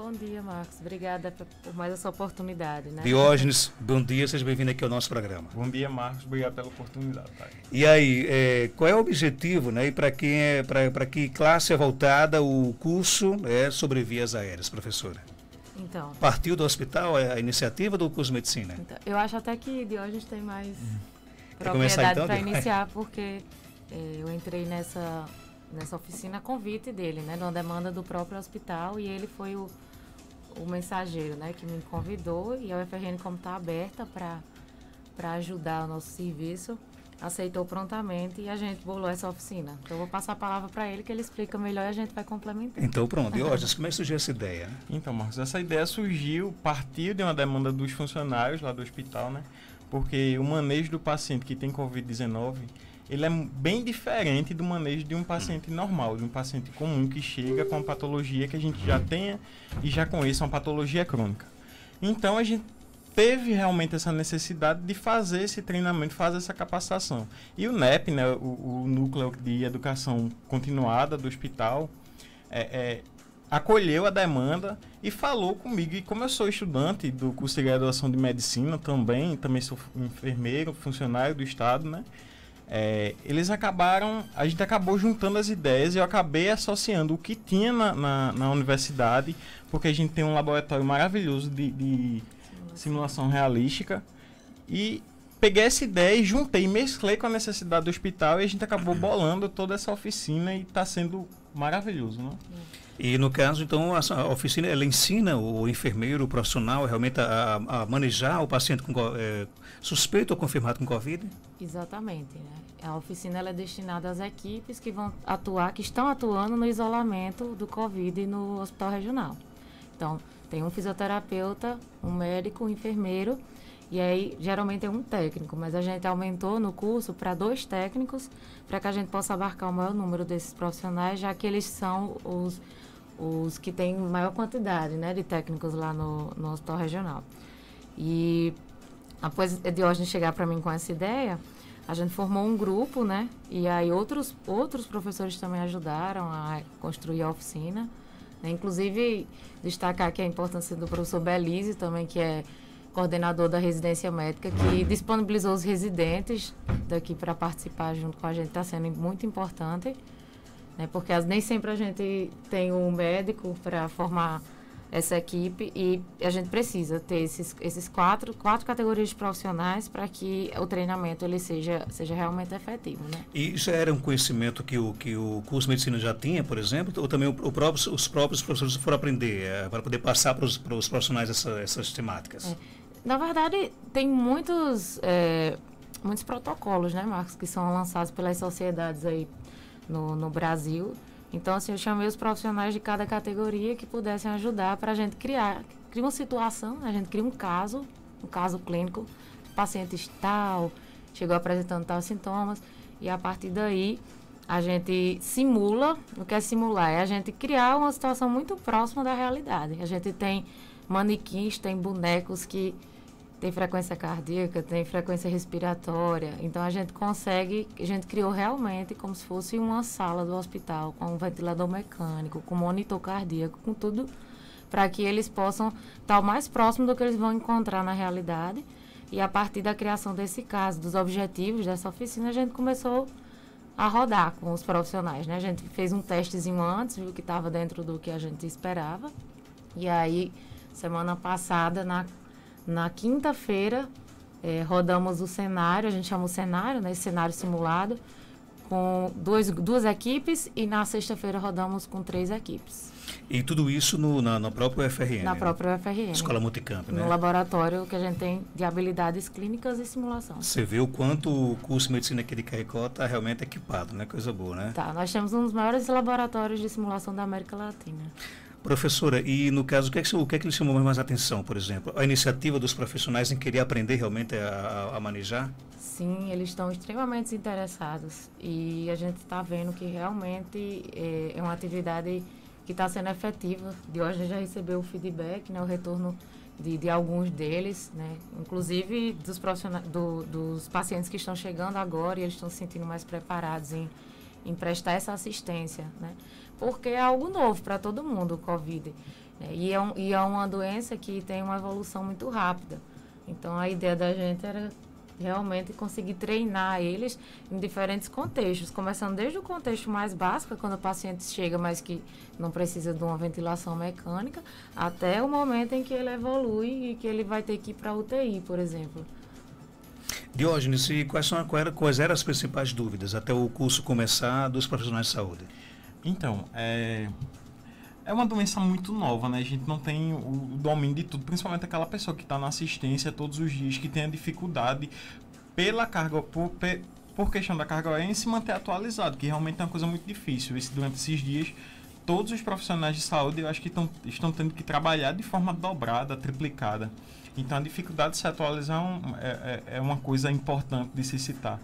Bom dia, Marcos. Obrigada por mais essa oportunidade, né? Diógenes, bom dia, seja bem-vindo aqui ao nosso programa. Bom dia, Marcos. Obrigado pela oportunidade. Pai. E aí, qual é o objetivo, né? E para que classe é voltada o curso sobre vias aéreas, professora? Então, partiu do hospital a iniciativa do curso de medicina? Então, eu acho até que Diógenes tem mais propriedade para iniciar, porque eu entrei nessa oficina a convite dele, né? Numa demanda do próprio hospital, e ele foi o mensageiro, né? Que me convidou, e a UFRN, como está aberta para ajudar o nosso serviço, aceitou prontamente e a gente bolou essa oficina. Então, eu vou passar a palavra para ele, que ele explica melhor e a gente vai complementar. Então, pronto. Diógenes, como é que surgiu essa ideia? Então, Marcos, essa ideia partiu de uma demanda dos funcionários lá do hospital, né? Porque o manejo do paciente que tem Covid-19, ele é bem diferente do manejo de um paciente normal, de um paciente comum que chega com uma patologia que a gente já tenha e já conheça, uma patologia crônica. Então, a gente teve realmente essa necessidade de fazer esse treinamento, fazer essa capacitação. E o NEP, né, o Núcleo de Educação Continuada do hospital, acolheu a demanda e falou comigo. E como eu sou estudante do curso de graduação de medicina também sou enfermeiro, funcionário do Estado, né? A gente acabou juntando as ideias e eu acabei associando o que tinha na universidade, porque a gente tem um laboratório maravilhoso de simulação realística, e peguei essa ideia e juntei, mesclei com a necessidade do hospital, e a gente acabou bolando toda essa oficina e está sendo maravilhoso, né? E no caso, então, a oficina, ela ensina o enfermeiro, o profissional, realmente a manejar o paciente com suspeito ou confirmado com Covid? Exatamente, né? A oficina ela é destinada às equipes que estão atuando no isolamento do Covid no hospital regional. Então, tem um fisioterapeuta, um médico, um enfermeiro, e aí geralmente é um técnico, mas a gente aumentou no curso para 2 técnicos, para que a gente possa abarcar o maior número desses profissionais, já que eles são os que têm maior quantidade, né, de técnicos lá no hospital regional. E após Diógenes chegar para mim com essa ideia, a gente formou um grupo, né, e aí outros professores também ajudaram a construir a oficina. Inclusive, destacar aqui a importância do professor Belize também, que é coordenador da residência médica, que disponibilizou os residentes daqui para participar junto com a gente. Está sendo muito importante, né, porque nem sempre a gente tem um médico para formar essa equipe, e a gente precisa ter esses quatro categorias de profissionais para que o treinamento ele seja realmente efetivo, né? E isso era um conhecimento que o curso de medicina já tinha, por exemplo, ou também os próprios professores foram aprender para poder passar para os profissionais essas temáticas? Na verdade, tem muitos protocolos, né, Marcos, que são lançados pelas sociedades aí no Brasil. Então, assim, eu chamei os profissionais de cada categoria que pudessem ajudar para a gente criar uma situação, a gente cria um caso clínico, o paciente tal, chegou apresentando tais sintomas, e a partir daí a gente simula. O que é simular? É a gente criar uma situação muito próxima da realidade. A gente tem manequins, tem bonecos que tem frequência cardíaca, tem frequência respiratória. Então, a gente criou realmente como se fosse uma sala do hospital, com um ventilador mecânico, com monitor cardíaco, com tudo, para que eles possam estar o mais próximo do que eles vão encontrar na realidade. E a partir da criação desse caso, dos objetivos dessa oficina, a gente começou a rodar com os profissionais, né? A gente fez um testezinho antes, viu que estava dentro do que a gente esperava. E aí, semana passada, na quinta-feira, rodamos o cenário, a gente chama o cenário, né, esse cenário simulado, com duas equipes, e na sexta-feira rodamos com 3 equipes. E tudo isso na própria UFRN? Na própria UFRN. Escola Multicamp, né? No laboratório que a gente tem de habilidades clínicas e simulação. Você vê o quanto o curso de medicina aqui de Caicó está realmente equipado, né? Coisa boa, né? Tá, nós temos um dos maiores laboratórios de simulação da América Latina. Professora, e no caso, o que é que lhe chamou mais atenção, por exemplo? A iniciativa dos profissionais em querer aprender realmente a manejar? Sim, eles estão extremamente interessados, e a gente está vendo que realmente é uma atividade que está sendo efetiva. Diógenes já recebeu o feedback, né, o retorno de alguns deles, né, inclusive dos profissionais, dos pacientes que estão chegando agora, e eles estão se sentindo mais preparados em prestar essa assistência, né, porque é algo novo para todo mundo, o Covid. E é uma doença que tem uma evolução muito rápida. Então, a ideia da gente era realmente conseguir treinar eles em diferentes contextos, começando desde o contexto mais básico, quando o paciente chega, mas que não precisa de uma ventilação mecânica, até o momento em que ele evolui e que ele vai ter que ir para a UTI, por exemplo. Diógenes, e quais eram as principais dúvidas até o curso começar dos profissionais de saúde? Então, é uma doença muito nova, né? A gente não tem o domínio de tudo, principalmente aquela pessoa que está na assistência todos os dias, que tem a dificuldade pela carga, por questão da carga horária, em se manter atualizado, que realmente é uma coisa muito difícil. Durante esses dias, todos os profissionais de saúde, eu acho que estão tendo que trabalhar de forma dobrada, triplicada. Então, a dificuldade de se atualizar é uma coisa importante de se citar.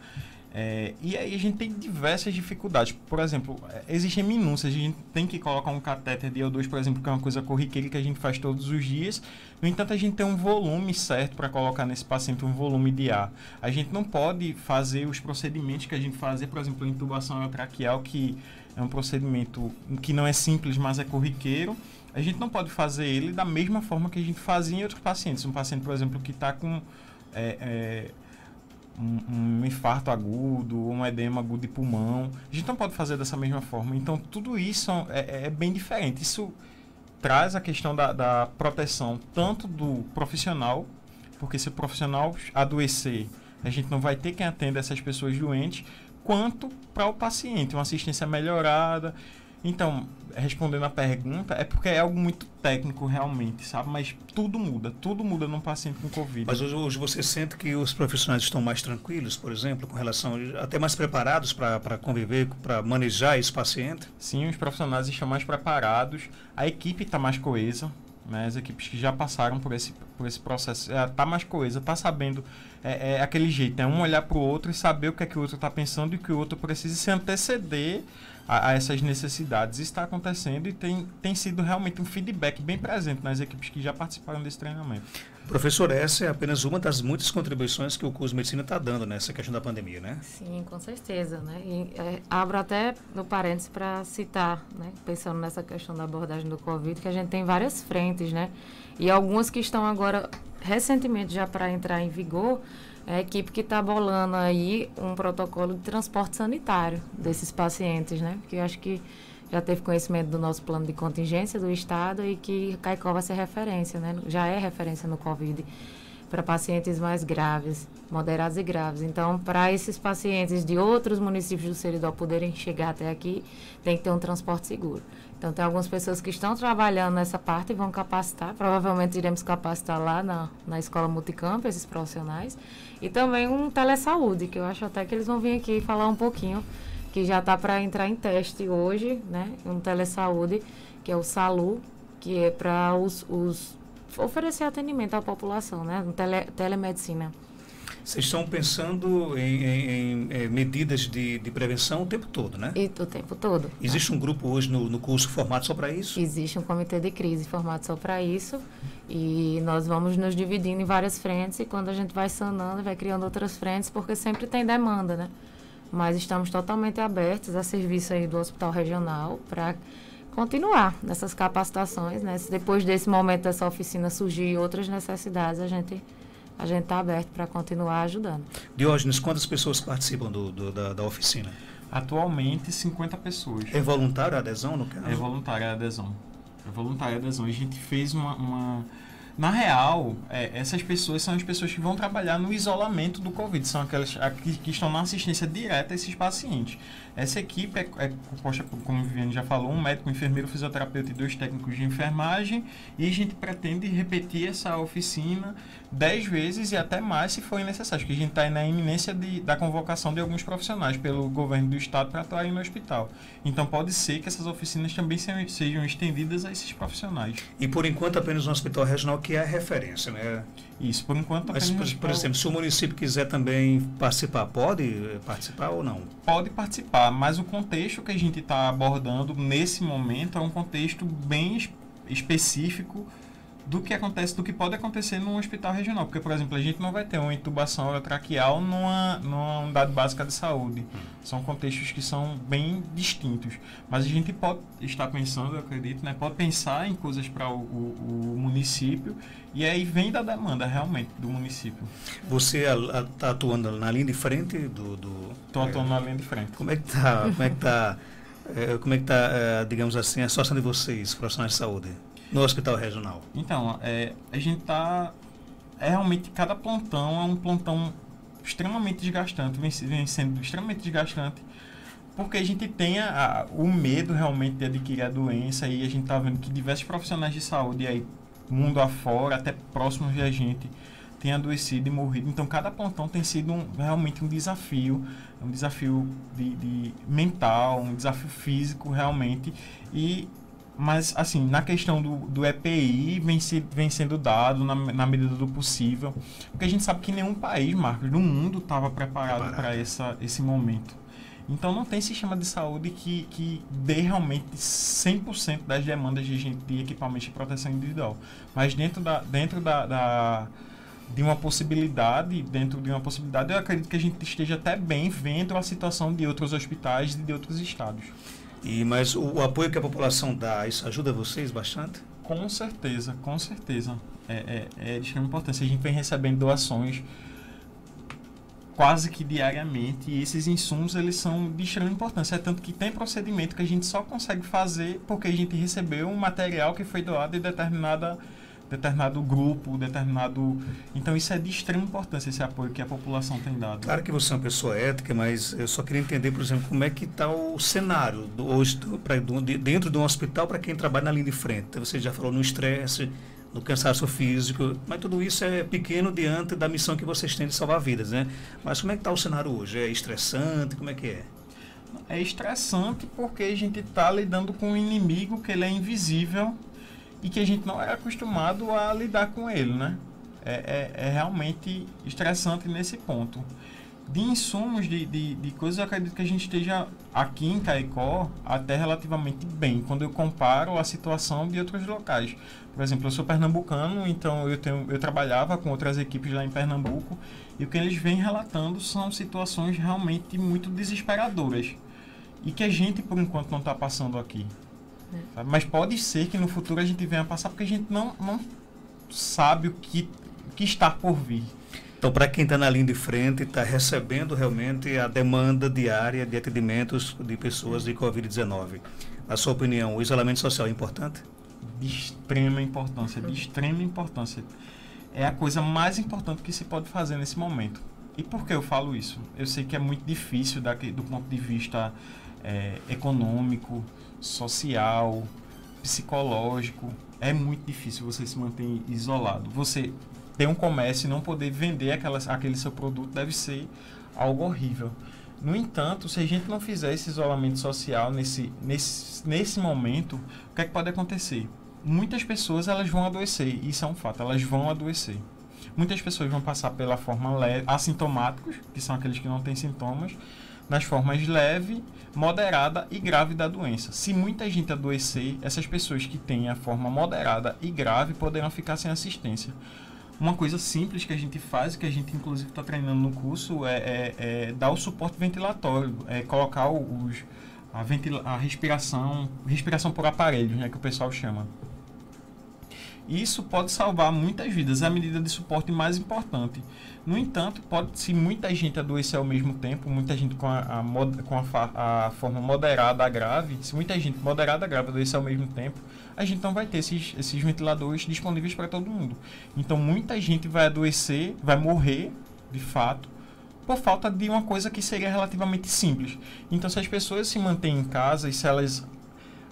E aí a gente tem diversas dificuldades. Por exemplo, existem minúcias. A gente tem que colocar um catéter de O2, por exemplo, que é uma coisa corriqueira que a gente faz todos os dias. No entanto, a gente tem um volume certo para colocar nesse paciente, um volume de ar. A gente não pode fazer os procedimentos que a gente fazia, por exemplo, a intubação traqueal, que é um procedimento que não é simples, mas é corriqueiro. A gente não pode fazer ele da mesma forma que a gente fazia em outros pacientes. Um paciente, por exemplo, que está com um infarto agudo, um edema agudo de pulmão. A gente não pode fazer dessa mesma forma. Então, tudo isso é bem diferente. Isso traz a questão da proteção tanto do profissional, porque se o profissional adoecer, a gente não vai ter quem atenda essas pessoas doentes, quanto para o paciente, uma assistência melhorada. Então, respondendo a pergunta, é porque é algo muito técnico realmente, sabe? Mas tudo muda num paciente com Covid. Mas hoje você sente que os profissionais estão mais tranquilos, por exemplo, com relação, até mais preparados para conviver, para manejar esse paciente? Sim, os profissionais estão mais preparados, a equipe está mais coesa, né? As equipes que já passaram por esse processo está mais coesa, está sabendo, aquele jeito, um olhar para o outro e saber o que é que o outro está pensando e o que o outro precisa e se anteceder a essas necessidades. Isso está acontecendo e tem sido realmente um feedback bem presente nas equipes que já participaram desse treinamento. Professor, essa é apenas uma das muitas contribuições que o curso de medicina está dando nessa questão da pandemia, né? Sim, com certeza, né? E, abro até no parênteses para citar, né? Pensando nessa questão da abordagem do Covid, que a gente tem várias frentes, né? E algumas que estão agora, recentemente, já para entrar em vigor, é a equipe que está bolando aí um protocolo de transporte sanitário desses pacientes, né? Porque eu acho que já teve conhecimento do nosso plano de contingência do Estado e que Caicó vai ser referência, né? Já é referência no Covid para pacientes mais graves, moderados e graves. Então, para esses pacientes de outros municípios do Seridó poderem chegar até aqui, tem que ter um transporte seguro. Então, tem algumas pessoas que estão trabalhando nessa parte e vão capacitar. Provavelmente iremos capacitar lá na Escola Multicampo, esses profissionais. E também um telesaúde, que eu acho até que eles vão vir aqui falar um pouquinho, que já está para entrar em teste hoje, né? Um telesaúde, que é o SALU, que é para oferecer atendimento à população, né? Telemedicina. Vocês estão pensando em medidas de prevenção o tempo todo, né? E o tempo todo. Existe um grupo hoje no curso formado só para isso? Existe um comitê de crise formado só para isso. E nós vamos nos dividindo em várias frentes e quando a gente vai sanando, vai criando outras frentes, porque sempre tem demanda, né? Mas estamos totalmente abertos a serviço aí do Hospital Regional para continuar nessas capacitações, né? Se depois desse momento dessa oficina surgir outras necessidades, a gente está aberto para continuar ajudando. Diógenes, quantas pessoas participam da oficina? Atualmente, 50 pessoas. É voluntária a adesão, no caso? É voluntária a adesão. É voluntária a adesão. A gente fez uma... Na real, essas pessoas são as pessoas que vão trabalhar no isolamento do Covid. São aquelas que estão na assistência direta a esses pacientes. Essa equipe é composta, como a Viviane já falou, um médico, um enfermeiro, um fisioterapeuta e 2 técnicos de enfermagem. E a gente pretende repetir essa oficina 10 vezes e até mais se for necessário. Porque a gente está na iminência da convocação de alguns profissionais pelo governo do estado para atuarem no hospital. Então pode ser que essas oficinas também sejam estendidas a esses profissionais. E por enquanto apenas no Hospital Regional, que é a referência, né? Isso, por enquanto apenas. Mas, por exemplo, se o município quiser também participar, pode participar ou não? Pode participar, mas o contexto que a gente está abordando nesse momento é um contexto bem específico do que acontece, do que pode acontecer num hospital regional. Porque, por exemplo, a gente não vai ter uma intubação orotraqueal numa unidade básica de saúde. São contextos que são bem distintos. Mas a gente pode estar pensando, eu acredito, né, pode pensar em coisas para o município, e aí vem da demanda realmente do município. Você está atuando na linha de frente Estou atuando na linha de frente. Como é que está, digamos assim, a situação de vocês, profissionais de saúde, no hospital regional? Então, a gente está... realmente, cada plantão é um plantão extremamente desgastante, vem sendo extremamente desgastante, porque a gente tem o medo realmente de adquirir a doença, e a gente está vendo que diversos profissionais de saúde aí, mundo afora, até próximos de a gente, têm adoecido e morrido. Então, cada plantão tem sido realmente um desafio de mental, um desafio físico realmente. Mas, assim, na questão do EPI, vem sendo dado na medida do possível, porque a gente sabe que nenhum país, Marcos, do mundo estava preparado para esse momento. Então, não tem sistema de saúde que dê realmente 100% das demandas de equipamentos de proteção individual. Mas dentro de uma possibilidade, eu acredito que a gente esteja até bem vendo a situação de outros hospitais e de outros estados. Mas o apoio que a população dá, isso ajuda vocês bastante? Com certeza, com certeza. É de extrema importância. A gente vem recebendo doações quase que diariamente, e esses insumos, eles são de extrema importância. É tanto que tem procedimento que a gente só consegue fazer porque a gente recebeu um material que foi doado de determinado grupo, Então, isso é de extrema importância, esse apoio que a população tem dado. Claro que você é uma pessoa ética, mas eu só queria entender, por exemplo, como é que está o cenário hoje dentro de um hospital para quem trabalha na linha de frente. Você já falou no estresse, no cansaço físico, mas tudo isso é pequeno diante da missão que vocês têm de salvar vidas, né? Mas como é que está o cenário hoje? É estressante? Como é que é? É estressante porque a gente está lidando com um inimigo que ele é invisível e que a gente não é acostumado a lidar com ele, né? É realmente estressante nesse ponto. De insumos, de coisas, eu acredito que a gente esteja aqui em Caicó até relativamente bem, quando eu comparo a situação de outros locais. Por exemplo, eu sou pernambucano, então eu trabalhava com outras equipes lá em Pernambuco, e o que eles vêm relatando são situações realmente muito desesperadoras, e que a gente, por enquanto, não está passando aqui. Sabe? Mas pode ser que no futuro a gente venha passar, porque a gente não sabe o que está por vir. Então, para quem está na linha de frente, está recebendo realmente a demanda diária de atendimentos de pessoas de Covid-19. Na sua opinião, o isolamento social é importante? De extrema importância, de extrema importância. É a coisa mais importante que se pode fazer nesse momento. E por que eu falo isso? Eu sei que é muito difícil do ponto de vista econômico, social, psicológico. É muito difícil você se manter isolado. Você ter um comércio e não poder vender aquele seu produto deve ser algo horrível. No entanto, se a gente não fizer esse isolamento social nesse momento, o que é que pode acontecer? Muitas pessoas elas vão adoecer, isso é um fato, elas vão adoecer. Muitas pessoas vão passar pela forma leve, assintomáticos, que são aqueles que não têm sintomas, nas formas leve, moderada e grave da doença. Se muita gente adoecer, essas pessoas que têm a forma moderada e grave poderão ficar sem assistência. Uma coisa simples que a gente faz, que a gente inclusive está treinando no curso, é dar o suporte ventilatório, colocar a respiração por aparelhos, né, que o pessoal chama. Isso pode salvar muitas vidas, é a medida de suporte mais importante. No entanto, se muita gente adoecer ao mesmo tempo, muita gente com a forma moderada a grave, se muita gente moderada a grave adoecer ao mesmo tempo, a gente não vai ter esses ventiladores disponíveis para todo mundo. Então, muita gente vai adoecer, vai morrer, de fato, por falta de uma coisa que seria relativamente simples. Então, se as pessoas se mantêm em casa e se elas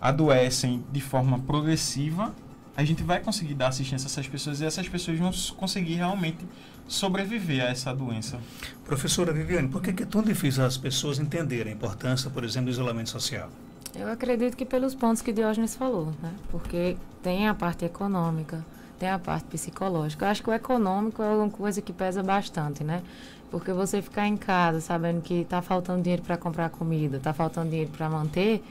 adoecem de forma progressiva, a gente vai conseguir dar assistência a essas pessoas e essas pessoas vão conseguir realmente sobreviver a essa doença. Professora Viviane, por que é tão difícil as pessoas entenderem a importância, por exemplo, do isolamento social? Eu acredito que pelos pontos que Diógenes falou, né? Porque tem a parte econômica, tem a parte psicológica. Eu acho que o econômico é uma coisa que pesa bastante, né? Porque você ficar em casa sabendo que está faltando dinheiro para comprar comida, está faltando dinheiro para manter,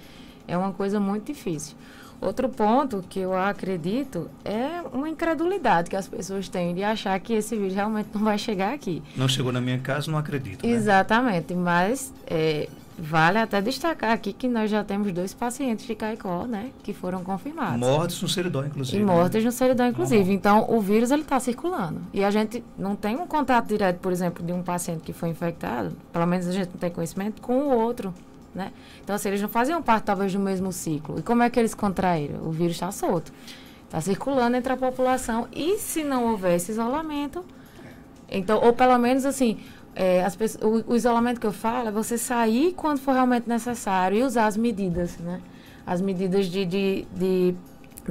é uma coisa muito difícil. Outro ponto que eu acredito é uma incredulidade que as pessoas têm de achar que esse vírus realmente não vai chegar aqui. Não chegou na minha casa, não acredito. Né? Exatamente, mas vale até destacar aqui que nós já temos 2 pacientes de Caicó, né, que foram confirmados. Mortos no Seridó, inclusive. E mortos no Seridó, inclusive. Então, o vírus ele está circulando. E a gente não tem um contato direto, por exemplo, de um paciente que foi infectado, pelo menos a gente não tem conhecimento, com o outro. Né? Então, assim, eles não faziam parte, talvez, do mesmo ciclo. E como é que eles contraíram? O vírus está solto. Está circulando entre a população. E se não houver esse isolamento, então, ou pelo menos, assim, o isolamento que eu falo é você sair quando for realmente necessário e usar as medidas, né? As medidas de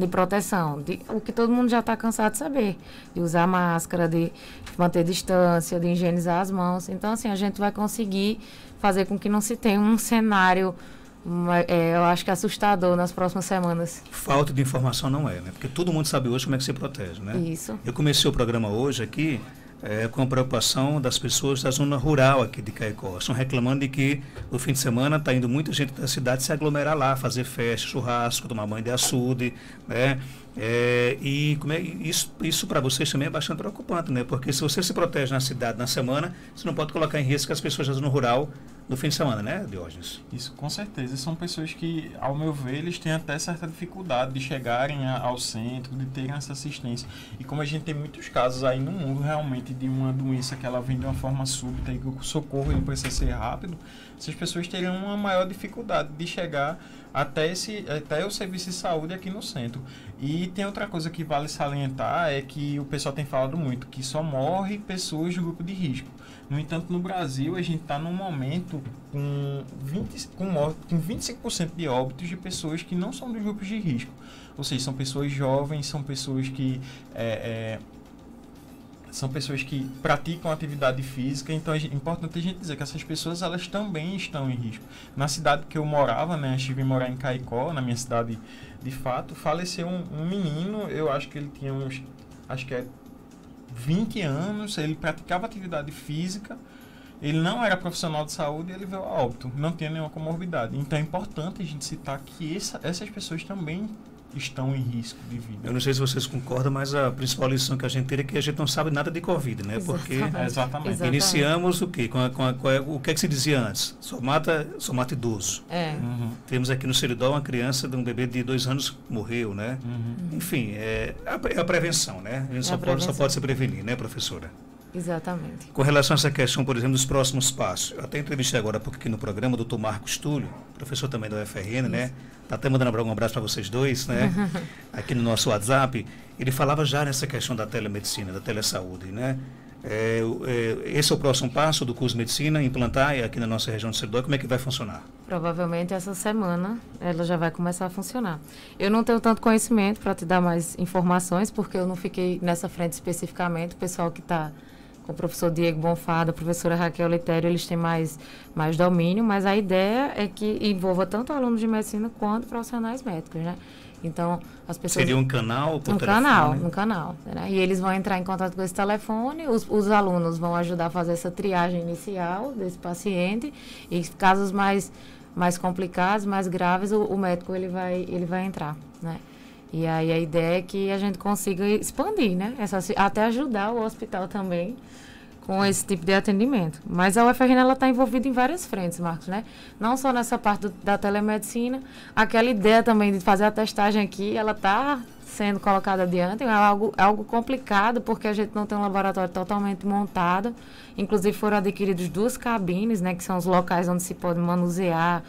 proteção. O que todo mundo já está cansado de saber. De usar máscara, de manter distância, de higienizar as mãos. Então, assim, a gente vai conseguir fazer com que não se tenha um cenário, eu acho que assustador nas próximas semanas. Falta de informação não é, né? Porque todo mundo sabe hoje como é que se protege, né? Isso. Eu comecei o programa hoje aqui com a preocupação das pessoas da zona rural aqui de Caicó. Estão reclamando de que no fim de semana está indo muita gente da cidade se aglomerar lá, fazer festa, churrasco, tomar banho de açude, né? E isso para vocês também é bastante preocupante, né? Porque se você se protege na cidade na semana, você não pode colocar em risco as pessoas da zona rural no fim de semana, né, Diógenes? Isso, com certeza. São pessoas que, ao meu ver, eles têm até certa dificuldade de chegarem ao centro, de terem essa assistência. E como a gente tem muitos casos aí no mundo, realmente, de uma doença que ela vem de uma forma súbita e que o socorro ele precisa ser rápido, essas pessoas teriam uma maior dificuldade de chegar até o serviço de saúde aqui no centro. E tem outra coisa que vale salientar, é que o pessoal tem falado muito, que só morre pessoas do grupo de risco. No entanto, no Brasil, a gente está num momento com 25% de óbitos de pessoas que não são dos grupos de risco. Ou seja, são pessoas jovens, são pessoas que praticam atividade física. Então é importante a gente dizer que essas pessoas elas também estão em risco. Na cidade que eu morava, né, eu estive morar em Caicó, na minha cidade de fato, faleceu um menino, eu acho que ele tinha uns 20 anos, ele praticava atividade física, ele não era profissional de saúde e ele veio a óbito, não tinha nenhuma comorbidade. Então é importante a gente citar que essas pessoas também estão em risco de vida. Eu não sei se vocês concordam, mas a principal lição que a gente tem é que a gente não sabe nada de Covid, né? Porque Exatamente. Iniciamos o quê? O que é que se dizia antes? Só mata idoso. Temos aqui no Seridó uma criança de um bebê de 2 anos que morreu, né? Enfim, é a prevenção, né? A gente só pode se prevenir, né, professora? Exatamente. Com relação a essa questão, por exemplo, dos próximos passos, eu até entrevistei agora porque aqui no programa o Dr. Marcos Túlio, professor também da UFRN, né? Está até mandando um abraço para vocês dois, né? Aqui no nosso WhatsApp. Ele falava já nessa questão da telemedicina, da telesaúde, né? Esse é o próximo passo do curso de medicina, implantar aqui na nossa região de Seridó. Como é que vai funcionar? Provavelmente essa semana ela já vai começar a funcionar. Eu não tenho tanto conhecimento para te dar mais informações, porque eu não fiquei nessa frente especificamente. O pessoal que está com o professor Diego Bonfada, a professora Raquel Litério, eles têm mais domínio, mas a ideia é que envolva tanto alunos de medicina quanto profissionais médicos, né? Então, as pessoas... Seria um canal por telefone? Um canal, né? E eles vão entrar em contato com esse telefone, os alunos vão ajudar a fazer essa triagem inicial desse paciente, e casos mais complicados, mais graves, o médico ele vai entrar, né? E aí a ideia é que a gente consiga expandir, né? Até ajudar o hospital também com esse tipo de atendimento. Mas a UFRN ela está envolvida em várias frentes, Marcos, né? Não só nessa parte da telemedicina, aquela ideia também de fazer a testagem aqui, ela está sendo colocada adiante. É algo complicado, porque a gente não tem um laboratório totalmente montado. Inclusive foram adquiridos 2 cabines, né? Que são os locais onde se pode manusear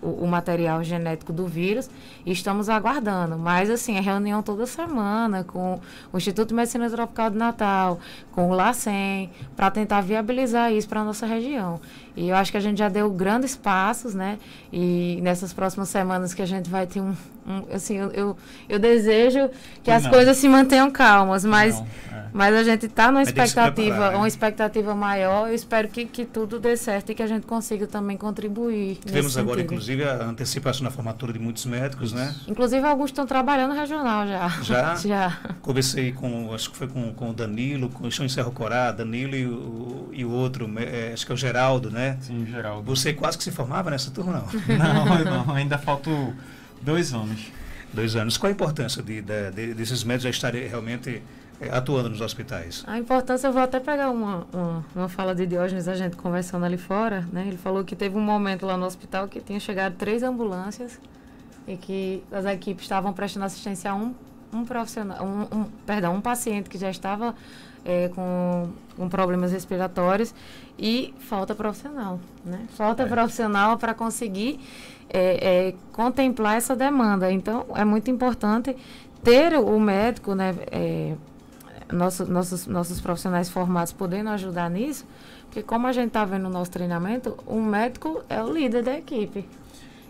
o material genético do vírus, e estamos aguardando. Mas, assim, é reunião toda semana com o Instituto de Medicina Tropical de Natal, com o LACEN, para tentar viabilizar isso para a nossa região. E eu acho que a gente já deu grandes passos, né? E nessas próximas semanas que a gente vai ter assim, eu desejo que as coisas se mantenham calmas, mas a gente está numa expectativa maior. Eu espero que tudo dê certo e que a gente consiga também contribuir. Tivemos agora, inclusive, a antecipação na formatura de muitos médicos, né? Inclusive, alguns estão trabalhando regional já. Já? Já. Conversei acho que foi com o Danilo, estão em Cerro Corá, Danilo e o outro, acho que é o Geraldo, né? Sim, Geraldo. Você quase que se formava nessa turma, não? Não, ainda faltam 2 anos. 2 anos. Qual a importância desses médicos já estarem realmente atuando nos hospitais? A importância, eu vou até pegar uma fala de Diógenes, a gente conversando ali fora, né? Ele falou que teve um momento lá no hospital que tinha chegado 3 ambulâncias e que as equipes estavam prestando assistência a um profissional, um paciente que já estava com problemas respiratórios e falta profissional, né? Falta profissional para conseguir contemplar essa demanda. Então, é muito importante ter o médico, né? Nossos profissionais formados podendo ajudar nisso, porque como a gente está vendo no nosso treinamento, o médico é o líder da equipe.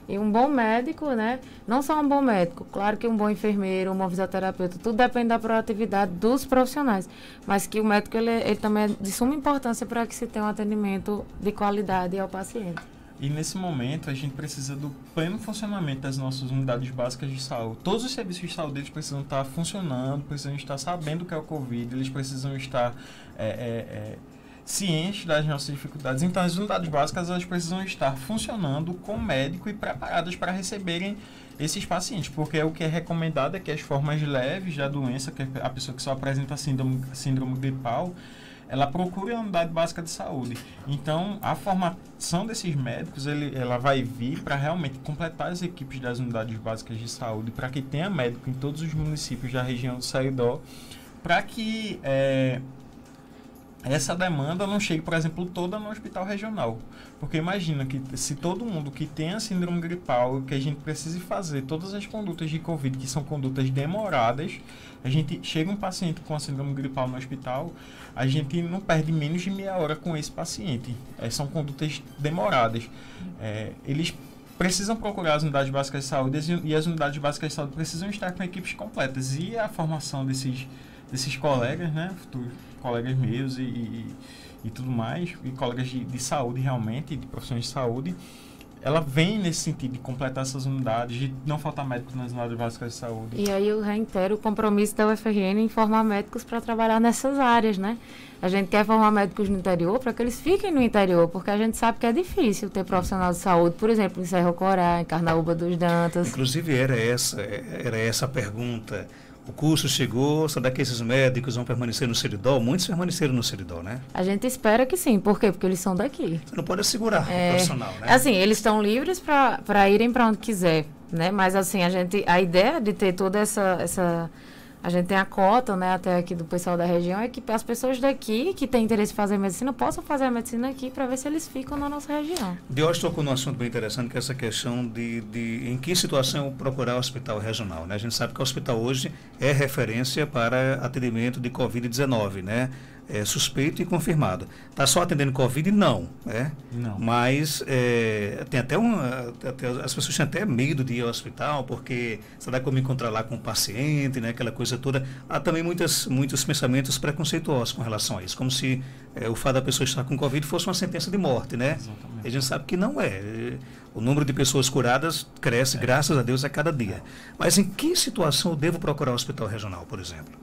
E um bom médico, né? Não só um bom médico, claro que um bom enfermeiro, um bom fisioterapeuta, tudo depende da proatividade dos profissionais. Mas que o médico, ele também é de suma importância para que se tenha um atendimento de qualidade ao paciente. E nesse momento a gente precisa do pleno funcionamento das nossas unidades básicas de saúde. Todos os serviços de saúde eles precisam estar funcionando, precisam estar sabendo o que é o Covid, eles precisam estar cientes das nossas dificuldades. Então as unidades básicas elas precisam estar funcionando com médico e preparadas para receberem esses pacientes, porque o que é recomendado é que as formas leves da doença, que a pessoa que só apresenta síndrome gripal, ela procura a unidade básica de saúde. Então, a formação desses médicos, ela vai vir para realmente completar as equipes das unidades básicas de saúde, para que tenha médico em todos os municípios da região do Seridó, para que essa demanda não chegue, por exemplo, toda no hospital regional. Porque imagina que se todo mundo que tem a síndrome gripal, que a gente precise fazer todas as condutas de Covid, que são condutas demoradas, a gente chega um paciente com a síndrome gripal no hospital, a gente não perde menos de meia hora com esse paciente. São condutas demoradas. Eles precisam procurar as unidades básicas de saúde e as unidades básicas de saúde precisam estar com equipes completas. E a formação desses colegas, né, futuros colegas meus e tudo mais, e colegas de saúde realmente, de profissões de saúde, ela vem nesse sentido de completar essas unidades, de não faltar médicos nas unidades básicas de saúde. E aí eu reitero o compromisso da UFRN em formar médicos para trabalhar nessas áreas, né? A gente quer formar médicos no interior para que eles fiquem no interior, porque a gente sabe que é difícil ter profissional de saúde, por exemplo, em Serra Corá, em Carnaúba dos Dantas. Inclusive era essa a pergunta. O curso chegou, será que esses médicos vão permanecer no Seridó? Muitos permaneceram no Seridó, né? A gente espera que sim. Por quê? Porque eles são daqui. Você não pode assegurar o profissional, né? Assim, eles estão livres para irem para onde quiser, né? Mas assim, a ideia de ter toda essa a gente tem a cota, né, até aqui do pessoal da região, é que as pessoas daqui que têm interesse em fazer medicina possam fazer a medicina aqui para ver se eles ficam na nossa região. Deus tocou num assunto bem interessante, que é essa questão de em que situação procurar o hospital regional, né? A gente sabe que o hospital hoje é referência para atendimento de Covid-19, né? Suspeito e confirmado. Está só atendendo Covid? Não. Não. Mas tem até as pessoas têm até medo de ir ao hospital, porque será que eu me encontrar lá com o paciente, né? Aquela coisa toda. Há também muitos pensamentos preconceituosos com relação a isso, como se o fato da pessoa estar com Covid fosse uma sentença de morte, né? Exatamente. A gente sabe que não é. O número de pessoas curadas cresce, graças a Deus, a cada dia. Mas em que situação eu devo procurar o hospital regional, por exemplo?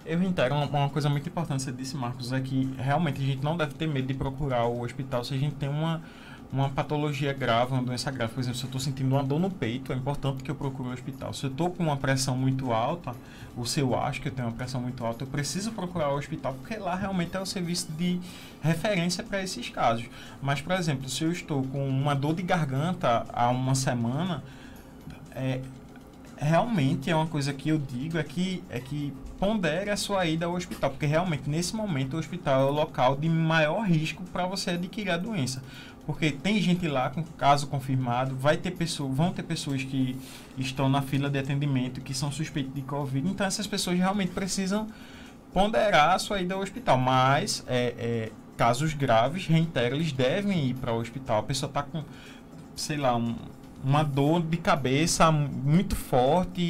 Eu reitero, uma coisa muito importante que você disse, Marcos, é que realmente a gente não deve ter medo de procurar o hospital se a gente tem uma patologia grave, uma doença grave. Por exemplo, se eu estou sentindo uma dor no peito, é importante que eu procure o hospital. Se eu estou com uma pressão muito alta, ou se eu acho que eu tenho uma pressão muito alta, eu preciso procurar o hospital, porque lá realmente é o serviço de referência para esses casos. Mas, por exemplo, se eu estou com uma dor de garganta há uma semana, realmente é uma coisa que eu digo, é que pondere a sua ida ao hospital, porque realmente nesse momento o hospital é o local de maior risco para você adquirir a doença, porque tem gente lá com caso confirmado, vão ter pessoas que estão na fila de atendimento que são suspeitas de Covid, então essas pessoas realmente precisam ponderar a sua ida ao hospital, mas casos graves, reitero, eles devem ir para o hospital. A pessoa está com, sei lá, uma dor de cabeça muito forte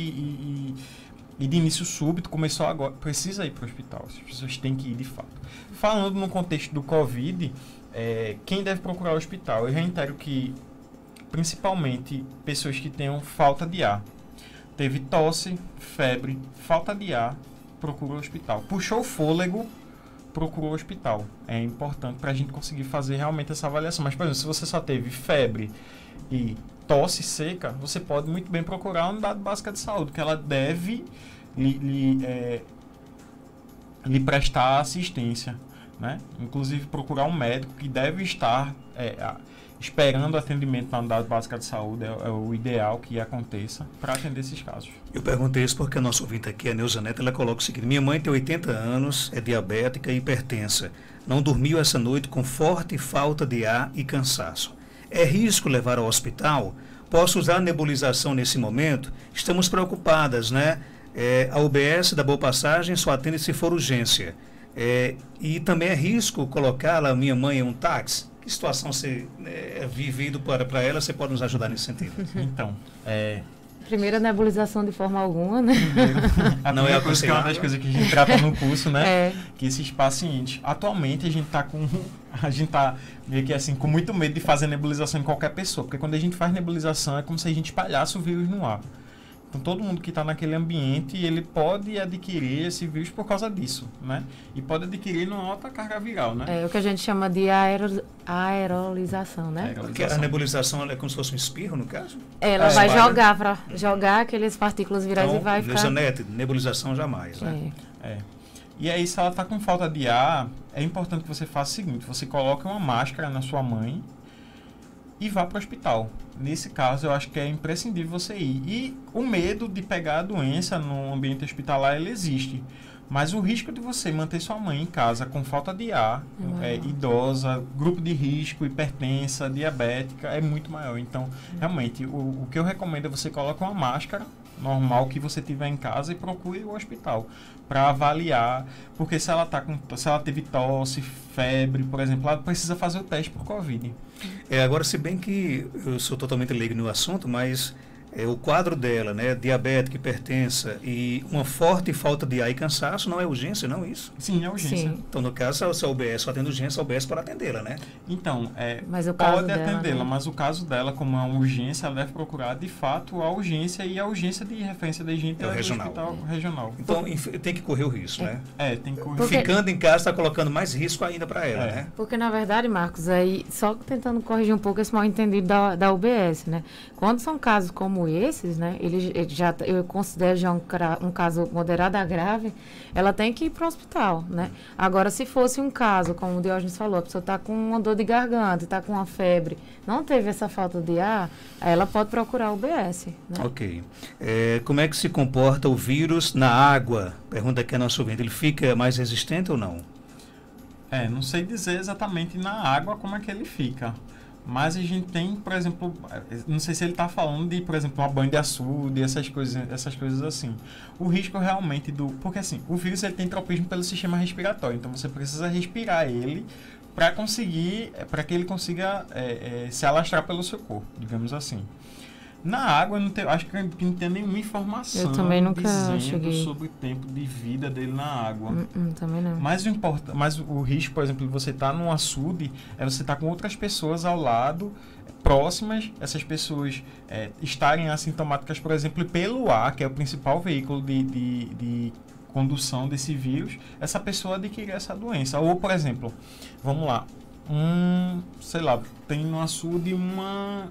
e de início súbito, começou agora, precisa ir para o hospital. As pessoas têm que ir de fato. Falando no contexto do Covid, quem deve procurar o hospital? Eu reitero que, principalmente, pessoas que tenham falta de ar. Teve tosse, febre, falta de ar, procura o hospital. Puxou o fôlego, procura o hospital. É importante para a gente conseguir fazer realmente essa avaliação. Mas, por exemplo, se você só teve febre e tosse seca, você pode muito bem procurar uma unidade básica de saúde, que ela deve lhe prestar assistência, né? Inclusive procurar um médico que deve estar esperando atendimento na unidade básica de saúde, é o ideal que aconteça para atender esses casos. Eu perguntei isso porque a nossa ouvinte aqui, a Neuza Neto, ela coloca o seguinte: minha mãe tem 80 anos, é diabética e hipertensa. Não dormiu essa noite com forte falta de ar e cansaço. É risco levar ao hospital? Posso usar nebulização nesse momento? Estamos preocupadas, né? A UBS da Boa Passagem só atende se for urgência. E também é risco colocá-la, minha mãe, em um táxi? Que situação você vivido para ela, você pode nos ajudar nesse sentido? Então, Primeira nebulização de forma alguma, né? Não é coisa que é uma das coisas que a gente trata no curso, né? Que esses pacientes, atualmente a gente tá meio que assim, com muito medo de fazer nebulização em qualquer pessoa, porque quando a gente faz nebulização é como se a gente espalhasse o vírus no ar. Então, todo mundo que está naquele ambiente, ele pode adquirir esse vírus por causa disso, né? E pode adquirir numa alta carga viral, né? É o que a gente chama de aerolização, né? Porque a nebulização é como se fosse um espirro, no caso? Ela vai jogar aqueles partículas virais e vai ficar... Neuza, nebulização jamais, né? E aí, se ela está com falta de ar, é importante que você faça o seguinte: você coloque uma máscara na sua mãe e vá para o hospital. Nesse caso, eu acho que é imprescindível você ir. E o medo de pegar a doença no ambiente hospitalar, ele existe. Mas o risco de você manter sua mãe em casa com falta de ar, idosa, grupo de risco, hipertensa, diabética, é muito maior. Então, realmente, o que eu recomendo é você colocar uma máscara normal que você tiver em casa e procure o hospital para avaliar, porque se ela teve tosse, febre, por exemplo, ela precisa fazer o teste por Covid. Agora, se bem que eu sou totalmente leigo no assunto, mas o quadro dela, né, diabética, hipertensa e uma forte falta de ar e cansaço, não é urgência, não isso? Sim, é urgência. Sim. Então, no caso, se a UBS só atende urgência, a UBS pode atendê-la, né? Então, mas pode atendê-la, mas o caso dela, como é uma urgência, ela deve procurar, de fato, a urgência e a urgência de referência da higiene do hospital regional. Então, tem que correr o risco, né? Tem que correr. Ficando em casa, está colocando mais risco ainda para ela, né? Porque, na verdade, Marcos, aí, só tentando corrigir um pouco esse mal entendido da UBS, né? Quando são casos como esses, né, eu considero já um caso moderado a grave, ela tem que ir para o hospital, né? Agora, se fosse um caso, como o Diógenes falou, a pessoa está com uma dor de garganta, está com uma febre, não teve essa falta de ar, ela pode procurar o UBS, né? Ok. Como é que se comporta o vírus na água? Pergunta aqui a nossa ouvinte. Ele fica mais resistente ou não? Não sei dizer exatamente na água como é que ele fica. Mas a gente tem, por exemplo, não sei se ele está falando de, por exemplo, uma banho de açude, essas coisas assim. O risco realmente porque assim, o vírus ele tem tropismo pelo sistema respiratório, então você precisa respirar ele para que ele consiga se alastrar pelo seu corpo, digamos assim. Na água, acho que não tem nenhuma informação eu também nunca dizendo sobre o tempo de vida dele na água. Também não. Mas o risco, por exemplo, de você estar num açude, é você estar com outras pessoas ao lado, próximas, essas pessoas estarem assintomáticas, por exemplo, pelo ar, que é o principal veículo de condução desse vírus, essa pessoa adquirir essa doença. Ou, por exemplo, vamos lá, tem no açude uma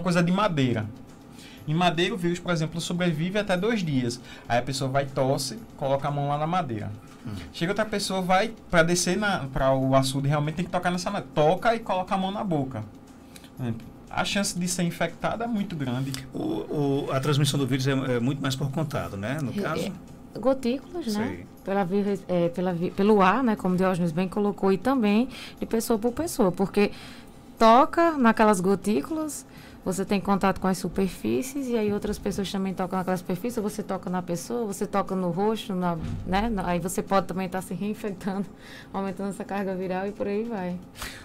coisa de madeira. Em madeira, o vírus, por exemplo, sobrevive até 2 dias. Aí a pessoa vai, tosse, coloca a mão lá na madeira. Chega outra pessoa, vai para descer para o açude, realmente tem que tocar nessa madeira. Toca e coloca a mão na boca. A chance de ser infectada é muito grande. A transmissão do vírus é muito mais por contato, né? No caso... Gotículas, né? Pelo ar, né? Como o Diógenes bem colocou, e também de pessoa por pessoa, porque toca naquelas gotículas, você tem contato com as superfícies, e aí outras pessoas também tocam naquelas superfícies, você toca na pessoa, você toca no rosto, né? Aí você pode também estar se reinfectando, aumentando essa carga viral e por aí vai.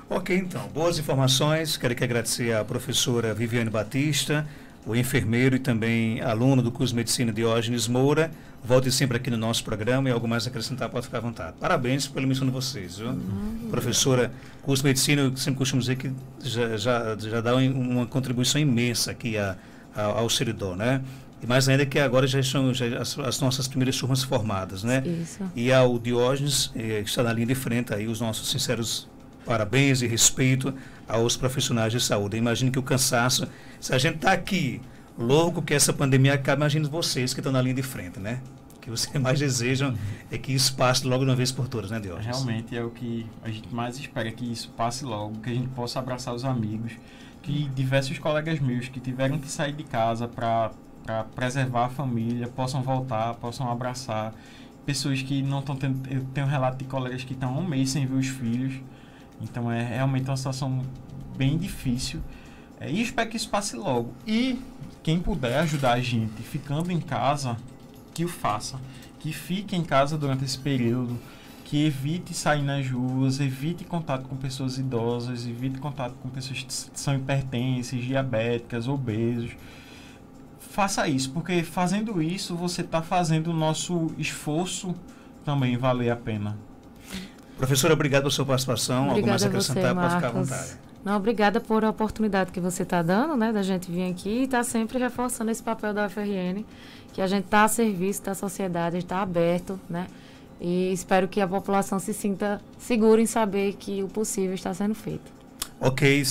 Ok, então, boas informações. Quero agradecer à professora Viviane Batista, o enfermeiro e também aluno do curso de Medicina Diógenes Moura. Volte sempre aqui no nosso programa e algo mais a acrescentar, pode ficar à vontade. Parabéns pela missão de vocês, viu? Professora, curso de Medicina, eu sempre costumo dizer que já dá uma contribuição imensa aqui ao Seridó, né? E mais ainda que agora já são as nossas primeiras turmas formadas, né? Isso. E ao Diógenes, que está na linha de frente, aí os nossos sinceros parabéns e respeito aos profissionais de saúde. Eu imagino que o cansaço, se a gente está aqui louco que essa pandemia acabe, imagine vocês que estão na linha de frente, né? O que vocês mais desejam é que isso passe logo de uma vez por todas, né, Diógenes? Realmente é o que a gente mais espera, que isso passe logo, que a gente possa abraçar os amigos, que diversos colegas meus que tiveram que sair de casa para preservar a família possam voltar, possam abraçar. Pessoas que não estão tendo... Eu tenho um relato de colegas que estão há um mês sem ver os filhos. Então é realmente uma situação bem difícil. E espero que isso passe logo. E quem puder ajudar a gente ficando em casa, que o faça. Que fique em casa durante esse período. Que evite sair nas ruas, evite contato com pessoas idosas, evite contato com pessoas que são hipertensas, diabéticas, obesos. Faça isso, porque fazendo isso, você está fazendo o nosso esforço também valer a pena. Professora, obrigado pela sua participação. Obrigada. Algo mais a acrescentar, você, pode ficar à Marcos. vontade. Não, obrigada por a oportunidade que você está dando, né, da gente vir aqui e estar sempre reforçando esse papel da UFRN, que a gente está a serviço da sociedade, está aberto, né, e espero que a população se sinta segura em saber que o possível está sendo feito. Ok,